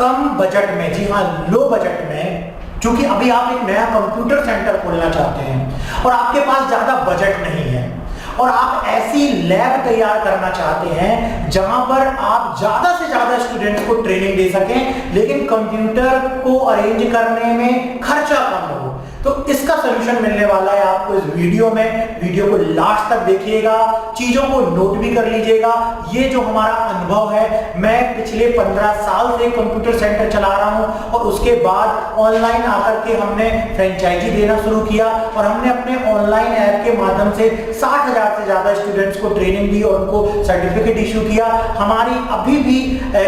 कम budget में, जी हाँ low budget में, क्योंकि अभी आप एक नया कंप्यूटर सेंटर खोलना चाहते हैं और आपके पास ज्यादा बजट नहीं है और आप ऐसी लैब तैयार करना चाहते हैं जहां पर आप ज्यादा से ज्यादा स्टूडेंट्स को ट्रेनिंग दे सकें, लेकिन कंप्यूटर को अरेंज करने में खर्चा कम हो, तो इसका सलूशन मिलने वाला है आपको इस वीडियो में। वीडियो को लास्ट तक देखिएगा, चीजों को नोट भी कर लीजिएगा। ये जो हमारा अनुभव है, मैं पिछले 15 साल से कंप्यूटर सेंटर चला रहा हूं और उसके बाद ऑनलाइन आकर के हमने फ्रेंचाइजी देना शुरू किया और हमने अपने ऑनलाइन ऐप के माध्यम से 60,000 से ज्यादा स्टूडेंट्स को ट्रेनिंग दी और उनको सर्टिफिकेट इशू किया। हमारी अभी भी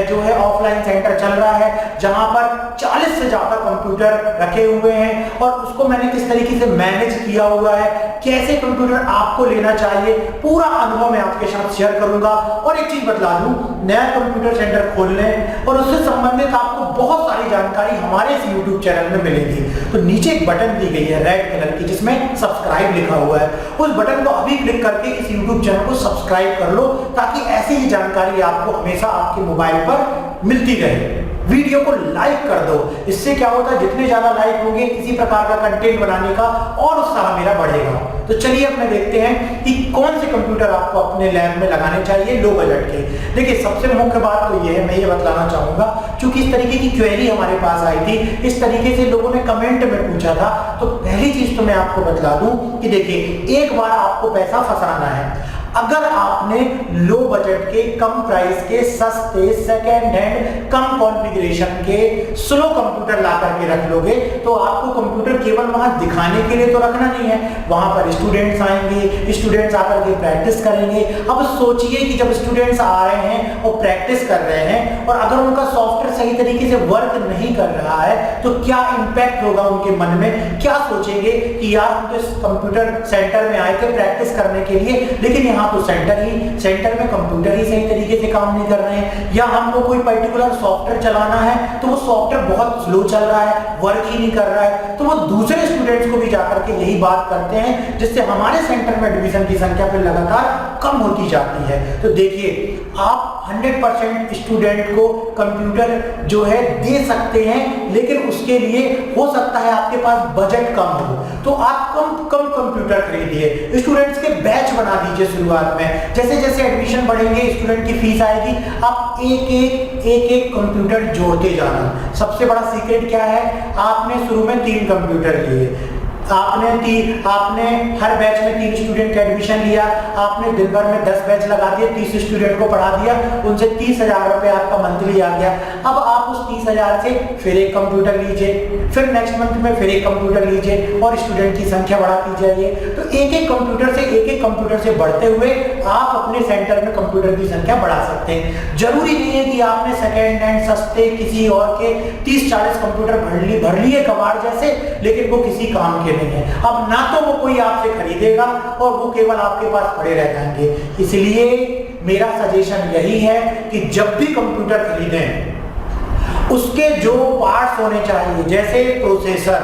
जो है ऑफलाइन सेंटर चल रहा है जहां पर 40 से ज्यादा कंप्यूटर रखे हुए हैं और उसको मैंने किस तरीके से मैनेज किया हुआ है, कैसे कंप्यूटर आपको लेना चाहिए, पूरा अनुभव मैं आपके साथ शेयर करूंगा। और एक चीज बतला दूं, नया कंप्यूटर सेंटर खोलने और उससे संबंधित आपको बहुत सारी जानकारी हमारे इस YouTube चैनल में मिलेगी। तो नीचे एक बटन दी गई है रेड कलर की जिसमें सब्सक्राइब लिखा हुआ है, उस बटन को अभी क्लिक करके इस YouTube चैनल को सब्सक्राइब कर लो ताकि ऐसी ही जानकारी आपको हमेशा आपके मोबाइल पर मिलती रहे। वीडियो को लाइक कर दो, इससे क्या होता है जितने ज्यादा लाइक होंगे इसी प्रकार का कंटेंट बनाने का और उत्साह मेरा बढ़ेगा। तो चलिए अपने देखते हैं कि कौन से कंप्यूटर आपको अपने लैब में लगाने चाहिए लो बजट के। देखिए सबसे मुख्य बात तो ये है, मैं ये बतलाना चाहूंगा, क्योंकि इस तरीके की क्वेरी हमारे पास आई थी, इस तरीके से लोगों ने कमेंट में पूछा था। तो पहली चीज तो मैं आपको बतला दूं कि देखिए एक बार आपको पैसा फंसाना है। अगर आपने लो बजट के, कम प्राइस के, सस्ते, सेकेंड हैंड, कम कॉन्फ़िगरेशन के स्लो कंप्यूटर ला करके रख लोगे तो आपको कंप्यूटर केवल वहां दिखाने के लिए तो रखना नहीं है, वहां पर स्टूडेंट्स आएंगे, स्टूडेंट्स आकर के प्रैक्टिस करेंगे। अब सोचिए कि जब स्टूडेंट्स आ रहे हैं और प्रैक्टिस कर रहे हैं और अगर उनका सॉफ्टवेयर सही तरीके से वर्क नहीं कर रहा है तो क्या इंपैक्ट होगा उनके मन में, क्या सोचेंगे कि यार हम तो इस कंप्यूटर सेंटर में आए थे प्रैक्टिस करने के लिए, लेकिन तो सेंटर में कंप्यूटर ही सही तरीके से काम नहीं कर रहे हैं, या हमको कोई पर्टिकुलर सॉफ्टवेयर चलाना है तो वो सॉफ्टवेयर बहुत स्लो चल रहा है, वर्क ही नहीं कर रहा है, तो वो दूसरे स्टूडेंट्स को भी जाकर के यही बात करते हैं, जिससे हमारे सेंटर में एडमिशन की संख्या फिर लगातार कम होती जाती है। तो देखिए आप 100% स्टूडेंट को कंप्यूटर जो है दे सकते हैं, लेकिन उसके लिए हो सकता है आपके पास बजट कम हो, तो आप कम कंप्यूटर खरीदिए, स्टूडेंट्स के बैच बना दीजिए शुरुआत में। जैसे जैसे एडमिशन बढ़ेंगे, स्टूडेंट की फीस आएगी, आप एक कंप्यूटर जोड़ते जाना। सबसे बड़ा सीक्रेट क्या है, आपने शुरू में 3 कंप्यूटर लिए, आपने हर बैच में 3 स्टूडेंट का एडमिशन लिया, आपने दिन भर में 10 बैच लगा दिए, 30 स्टूडेंट को पढ़ा दिया, उनसे 30,000 रुपए आपका मंथली आ गया। अब आप उस 30,000 से फिर एक कंप्यूटर लीजिए, फिर नेक्स्ट मंथ में फिर एक कंप्यूटर लीजिए और स्टूडेंट की संख्या बढ़ाती जाइए। तो एक कंप्यूटर से बढ़ते हुए आप अपने सेंटर में कंप्यूटर की संख्या बढ़ा सकते हैं। जरूरी नहीं है कि आपने सेकेंड हैंड सस्ते किसी और के 30-40 कंप्यूटर भर लिए कबाड़ जैसे, लेकिन वो किसी काम के नहीं है। अब ना तो वो कोई आपसे खरीदेगा और वो केवल आपके पास पड़े रह जाएंगे। इसलिए मेरा सजेशन यही है कि जब भी कंप्यूटर खरीदें उसके जो पार्ट्स होने चाहिए, जैसे प्रोसेसर,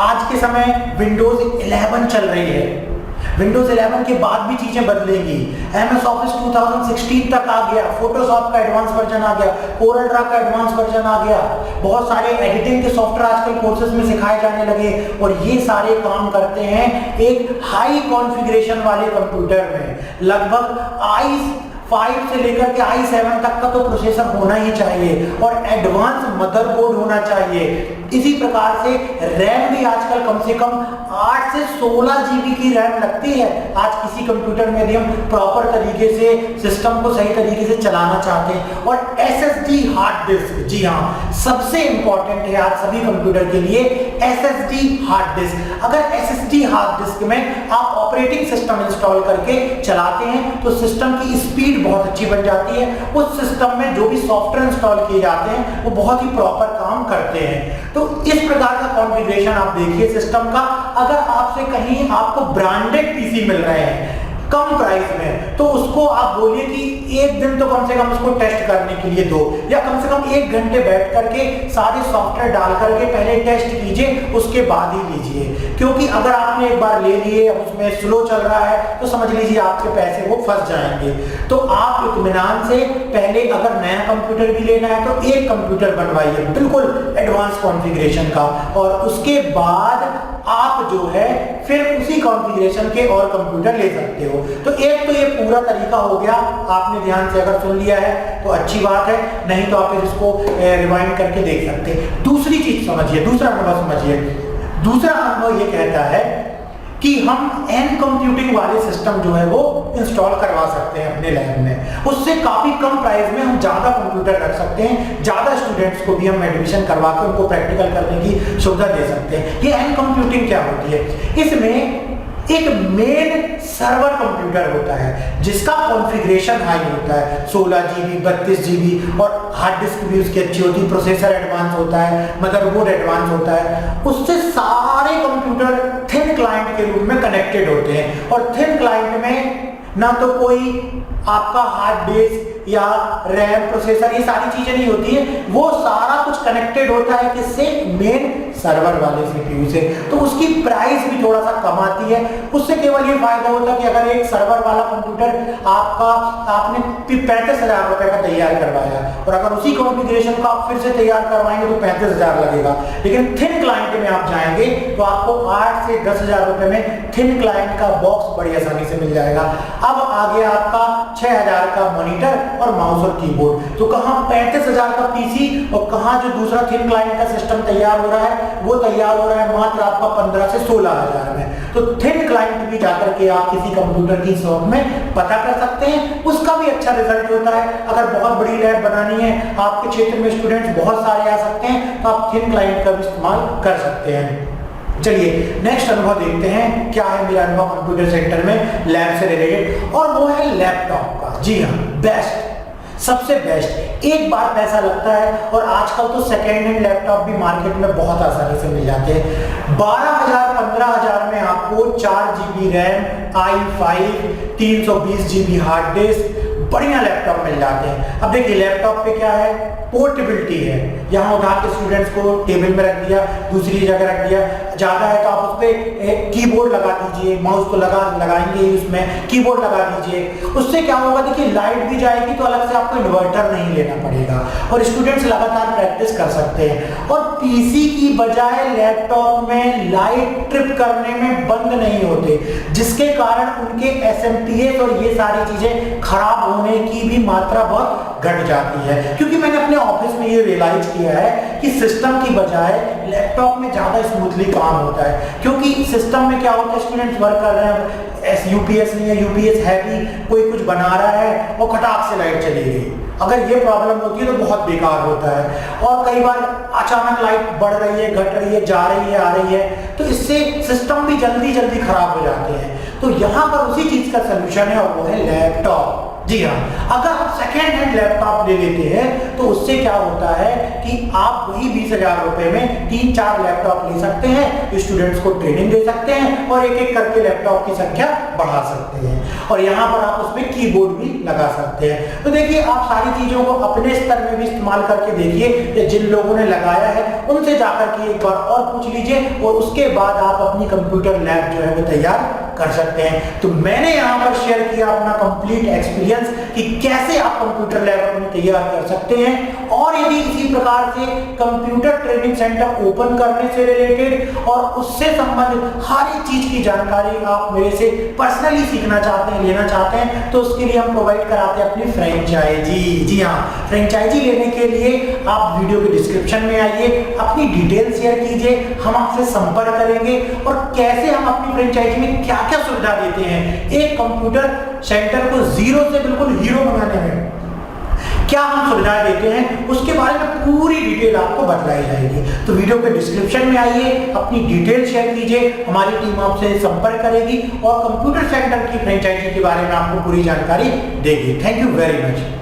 आज के समय विंडोज 11 चल रही है, विंडोज 11 के बाद भी चीजें बदलेंगी, MS ऑफिस 2016 तक आ गया, फोटोशॉप का एडवांस वर्जन आ गया, कोरल ड्रा का एडवांस वर्जन आ गया, बहुत सारे एडिटिंग के सॉफ्टवेयर आजकल कोर्सेज में सिखाए जाने लगे और ये सारे काम करते हैं एक हाई कॉन्फ़िगरेशन वाले कंप्यूटर में। लगभग i5 से लेकर के i7 तक का तो प्रोसेसर होना ही चाहिए और एडवांस मदरबोर्ड होना चाहिए। इसी प्रकार से रैम भी आजकल कम से कम 8 से 16 GB की रैम लगती है आज किसी कंप्यूटर में यदि हम प्रॉपर तरीके से सिस्टम को सही तरीके से चलाना चाहते हैं। और SSD हार्ड डिस्क, जी हाँ सबसे इंपॉर्टेंट है आज सभी कंप्यूटर के लिए SSD हार्ड डिस्क। अगर SSD हार्ड डिस्क में आप ऑपरेटिंग सिस्टम इंस्टॉल करके चलाते हैं तो सिस्टम की स्पीड बहुत अच्छी बन जाती है, उस सिस्टम में जो भी सॉफ्टवेयर इंस्टॉल किए जाते हैं वो बहुत ही प्रॉपर काम करते हैं। तो इस प्रकार का कॉन्फ़िगरेशन आप देखिए सिस्टम का। अगर आपसे कहीं आपको ब्रांडेड पीसी मिल रहे हैं कम प्राइस में, तो उसको आप बोलिए कि एक दिन तो कम से कम उसको टेस्ट करने के लिए दो, या कम से कम 1 घंटे बैठ करके सारे सॉफ्टवेयर डाल करके पहले टेस्ट कीजिए, उसके बाद ही लीजिए। क्योंकि अगर आपने एक बार ले लिए, अब उसमें स्लो चल रहा है, तो समझ लीजिए आपके पैसे वो फंस जाएंगे। तो आप इत्मीनान से पहले अगर नया कंप्यूटर भी लेना है तो एक कंप्यूटर बनवाइए बिल्कुल एडवांस कॉन्फ़िगरेशन का, और उसके बाद आप जो है फिर उसी कॉन्फ़िगरेशन के और कंप्यूटर ले सकते हो। तो एक तो ये पूरा तरीका हो गया, आपने ध्यान से अगर सुन लिया है तो अच्छी बात है, नहीं तो आप इसको रिवाइंड करके देख सकते हैं। दूसरी चीज समझिए, दूसरा अनुभव समझिए। दूसरा अनुभव ये कहता है कि हम एन कंप्यूटिंग वाले सिस्टम जो है वो इंस्टॉल करवा सकते हैं अपने लैब में। उससे काफी कम प्राइस में हम ज्यादा कंप्यूटर रख सकते हैं, ज्यादा स्टूडेंट्स को भी हम एडमिशन करवा के उनको प्रैक्टिकल करने की सुविधा दे सकते हैं। ये एन कंप्यूटिंग क्या होती है? इसमें एक मेन सर्वर कंप्यूटर होता है जिसका कॉन्फ़िगरेशन हाई होता है, 16 GB 32 GB, और हार्ड डिस्क भी उसकी अच्छी होती है, प्रोसेसर एडवांस होता है, मदरबोर्ड एडवांस होता है। उससे सारे कंप्यूटर थिन क्लाइंट के रूप में कनेक्टेड होते हैं, और थिन क्लाइंट में ना तो कोई आपका हार्ड डिस्क या रैम प्रोसेसर ये सारी चीजें नहीं होती है, वो सारा कुछ कनेक्टेड होता है किससे? मेन सर्वर वाले सीपीयू से। तो उसकी प्राइस भी थोड़ा सा कम आती है। उससे केवल ये फायदा होता है कि अगर एक सर्वर वाला कंप्यूटर आपने 35,000 रुपए का तैयार करवाया, और अगर उसी कॉन्फ़िगरेशन को आप फिर से तैयार करवाएंगे तो 35,000 लगेगा। लेकिन थिन क्लाइंट में आप जाएंगे तो आपको 8 से 10,000 रुपए में थिन क्लाइंट का बॉक्स बड़ी आसानी से मिल जाएगा। अब आगे आपका 6,000 का मॉनिटर और माउस और कीबोर्ड। तो कहां 35,000 का पीसी और कहां जो दूसरा थिन क्लाइंट का सिस्टम तैयार हो रहा है वो तैयार हो रहा है मात्र आपका 15 से 16,000 में। तो थिन क्लाइंट भी जाकर के आप किसी कंप्यूटर की शॉप में पता कर सकते हैं, उसका भी अच्छा रिजल्ट होता है। अगर बहुत बड़ी लैब बनानी है, आपके क्षेत्र में स्टूडेंट्स बहुत सारे आ सकते हैं, तो आप थिन क्लाइंट का भी इस्तेमाल कर सकते हैं। चलिए नेक्स्ट अनुभव देखते हैं, क्या है मेरा अनुभव कंप्यूटर सेंटर में लैब से रिलेटेड, और वो है लैपटॉप का। जी हाँ, बेस्ट, सबसे बेस्ट। एक बार पैसा लगता है, और आजकल तो सेकेंड हैंड लैपटॉप भी मार्केट में बहुत आसानी से मिल जाते हैं। 12,000 15,000 में आपको 4 GB RAM, i5, 320 GB hard disk, बढ़िया लैपटॉप मिल जाते हैं। अब देखिए लैपटॉप पे क्या है, पोर्टेबिलिटी है। यहाँ उठा के स्टूडेंट्स को टेबल में रख दिया, दूसरी जगह रख दिया, ज्यादा है तो आप उस पर कीबोर्ड लगा दीजिए, माउस को लगाएंगे उसमें, कीबोर्ड लगा दीजिए। उससे क्या होगा, देखिए लाइट भी जाएगी तो अलग से आपको इन्वर्टर नहीं लेना पड़ेगा, और स्टूडेंट्स लगातार प्रैक्टिस कर सकते हैं। और पीसी की बजाय लैपटॉप में लाइट ट्रिप करने में बंद नहीं होते, जिसके कारण उनके एसएमपीएस और ये सारी चीजें खराब होने की भी मात्रा बहुत घट जाती है। क्योंकि मैंने अपने ऑफिस में ये रियलाइज किया है कि सिस्टम की बजाय लैपटॉप में ज्यादा स्मूथली काम होता है। क्योंकि सिस्टम में क्या होता है, स्टूडेंट्स वर्क कर रहे हैं, यूपीएस नहीं है, यूपीएस है भी, कोई कुछ बना रहा है और खटाक से लाइट चली गई। अगर ये प्रॉब्लम होती है तो बहुत बेकार होता है। और कई बार अचानक लाइट बढ़ रही है, घट रही है, जा रही है, आ रही है, तो इससे सिस्टम भी जल्दी जल्दी खराब हो जाते हैं। तो यहाँ पर उसी चीज का सोल्यूशन है, और वो है लैपटॉप। जी हाँ, अगर आप सेकेंड हैंड लैपटॉप ले लेते हैं तो उससे क्या होता है कि आप वही 20,000 रुपए में 3-4 लैपटॉप ले सकते हैं, स्टूडेंट्स को ट्रेनिंग दे सकते हैं, और एक एक करके लैपटॉप की संख्या बढ़ा सकते हैं, और यहाँ पर आप उसमें कीबोर्ड भी लगा सकते हैं। तो देखिए आप सारी चीजों को अपने स्तर में भी इस्तेमाल करके देखिए, जिन लोगों ने लगाया है उनसे जाकर के एक बार और पूछ लीजिए, और उसके बाद आप अपनी कंप्यूटर लैब जो है वो तैयार कर सकते हैं। तो मैंने यहाँ पर शेयर किया अपना कंप्लीट एक्सपीरियंस कि कैसे आप कंप्यूटर लैब अपनी तैयार कर सकते हैं। और यदि इसी प्रकार से कंप्यूटर ट्रेनिंग सेंटर ओपन करने से रिलेटेड और उससे संबंधित हर एक चीज की जानकारी आप मेरे से पर्सनली सीखना चाहते हैं, लेना चाहते हैं, तो उसके लिए हम प्रोवाइड कराते हैं अपनी फ्रेंचाइजी। जी हाँ, फ्रेंचाइजी लेने के लिए आप वीडियो के डिस्क्रिप्शन में आइए, अपनी डिटेल शेयर कीजिए, हम आपसे संपर्क करेंगे, और कैसे हम अपनी फ्रेंचाइजी में क्या क्या सुविधा देते हैं, एक कंप्यूटर सेंटर को जीरो से बिल्कुल हीरो बनाने में क्या हम सुविधाएं देते हैं, उसके बारे में पूरी डिटेल आपको बताई जाएगी। तो वीडियो के डिस्क्रिप्शन में आइए, अपनी डिटेल शेयर कीजिए, हमारी टीम आपसे संपर्क करेगी और कंप्यूटर सेंटर की फ्रेंचाइजी के बारे में आपको पूरी जानकारी देगी। Thank you very much.